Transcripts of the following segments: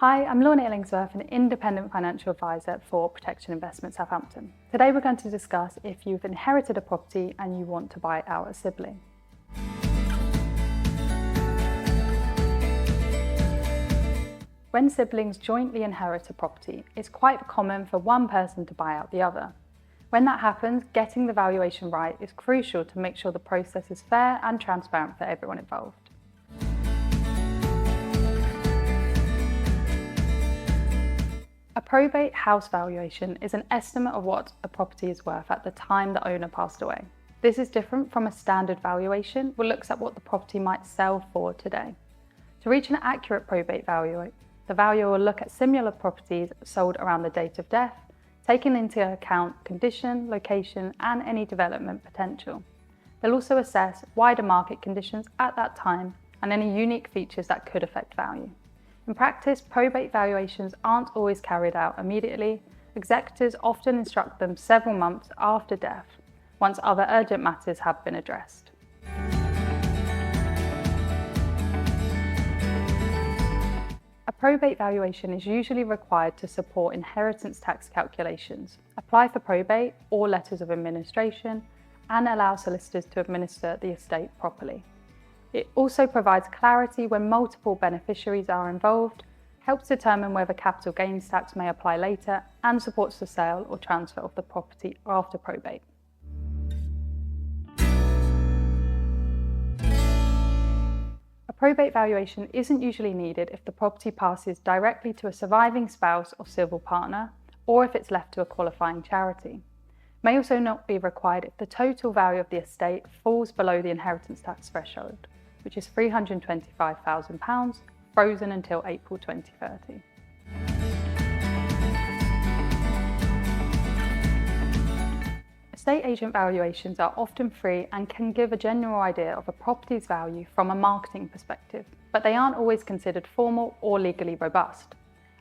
Hi, I'm Lorna Illingsworth, an independent financial advisor for Protection Investment Southampton. Today we're going to discuss if you've inherited a property and you want to buy out a sibling. When siblings jointly inherit a property, it's quite common for one person to buy out the other. When that happens, getting the valuation right is crucial to make sure the process is fair and transparent for everyone involved. A probate house valuation is an estimate of what a property is worth at the time the owner passed away. This is different from a standard valuation, which looks at what the property might sell for today. To reach an accurate probate value, the valuer will look at similar properties sold around the date of death, taking into account condition, location, and any development potential. They'll also assess wider market conditions at that time and any unique features that could affect value. In practice, probate valuations aren't always carried out immediately. Executors often instruct them several months after death, once other urgent matters have been addressed. A probate valuation is usually required to support inheritance tax calculations, apply for probate or letters of administration, and allow solicitors to administer the estate properly. It also provides clarity when multiple beneficiaries are involved, helps determine whether capital gains tax may apply later, and supports the sale or transfer of the property after probate. A probate valuation isn't usually needed if the property passes directly to a surviving spouse or civil partner, or if it's left to a qualifying charity. It may also not be required if the total value of the estate falls below the inheritance tax threshold, which is £325,000, frozen until April 2030. Estate agent valuations are often free and can give a general idea of a property's value from a marketing perspective, but they aren't always considered formal or legally robust.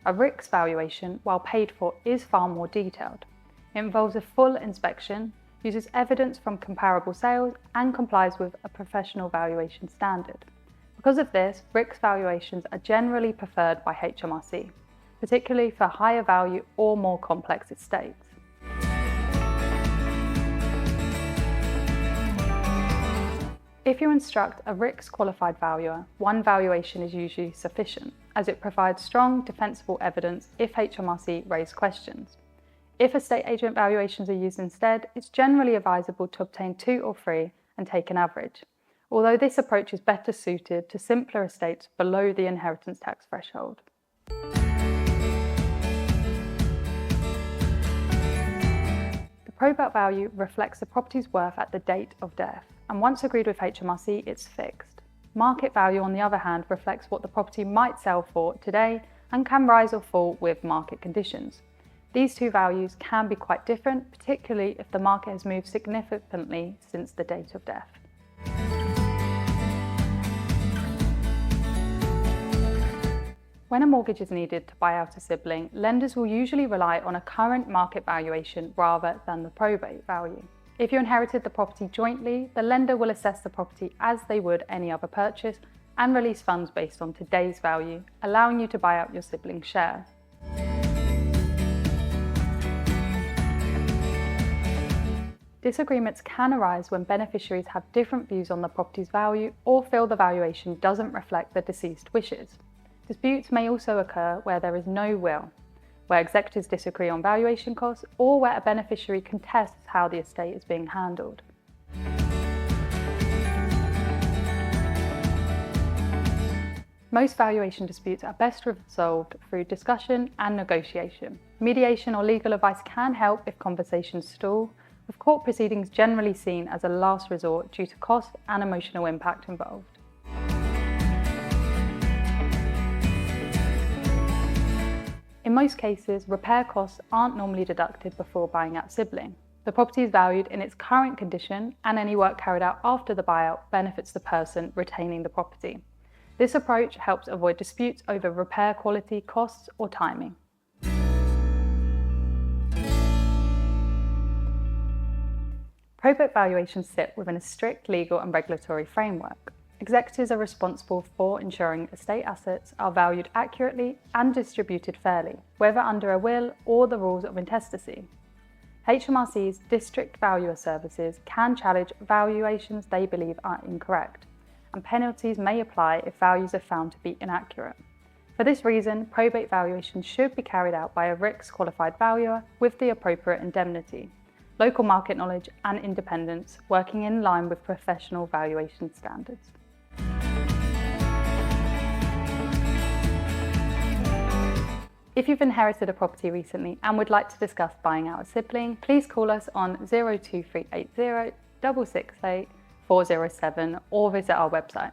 A RICS valuation, while paid for, is far more detailed. It involves a full inspection, uses evidence from comparable sales, and complies with a professional valuation standard. Because of this, RICS valuations are generally preferred by HMRC, particularly for higher value or more complex estates. If you instruct a RICS qualified valuer, one valuation is usually sufficient, as it provides strong, defensible evidence if HMRC raise questions. If estate agent valuations are used instead, it's generally advisable to obtain 2 or 3 and take an average, although this approach is better suited to simpler estates below the inheritance tax threshold. The probate value reflects the property's worth at the date of death, and once agreed with HMRC, it's fixed. Market value, on the other hand, reflects what the property might sell for today and can rise or fall with market conditions. These two values can be quite different, particularly if the market has moved significantly since the date of death. When a mortgage is needed to buy out a sibling, lenders will usually rely on a current market valuation rather than the probate value. If you inherited the property jointly, the lender will assess the property as they would any other purchase and release funds based on today's value, allowing you to buy out your sibling's share. Disagreements can arise when beneficiaries have different views on the property's value or feel the valuation doesn't reflect the deceased wishes. Disputes may also occur where there is no will, where executors disagree on valuation costs, or where a beneficiary contests how the estate is being handled. Most valuation disputes are best resolved through discussion and negotiation. Mediation or legal advice can help if conversations stall, with court proceedings generally seen as a last resort due to cost and emotional impact involved. In most cases, repair costs aren't normally deducted before buying out a sibling. The property is valued in its current condition, and any work carried out after the buyout benefits the person retaining the property. This approach helps avoid disputes over repair quality, costs, or timing. Probate valuations sit within a strict legal and regulatory framework. Executors are responsible for ensuring estate assets are valued accurately and distributed fairly, whether under a will or the rules of intestacy. HMRC's District Valuer Services can challenge valuations they believe are incorrect, and penalties may apply if values are found to be inaccurate. For this reason, probate valuations should be carried out by a RICS qualified valuer with the appropriate indemnity, local market knowledge and independence, working in line with professional valuation standards. If you've inherited a property recently and would like to discuss buying out a sibling, please call us on 02380 668 407 or visit our website.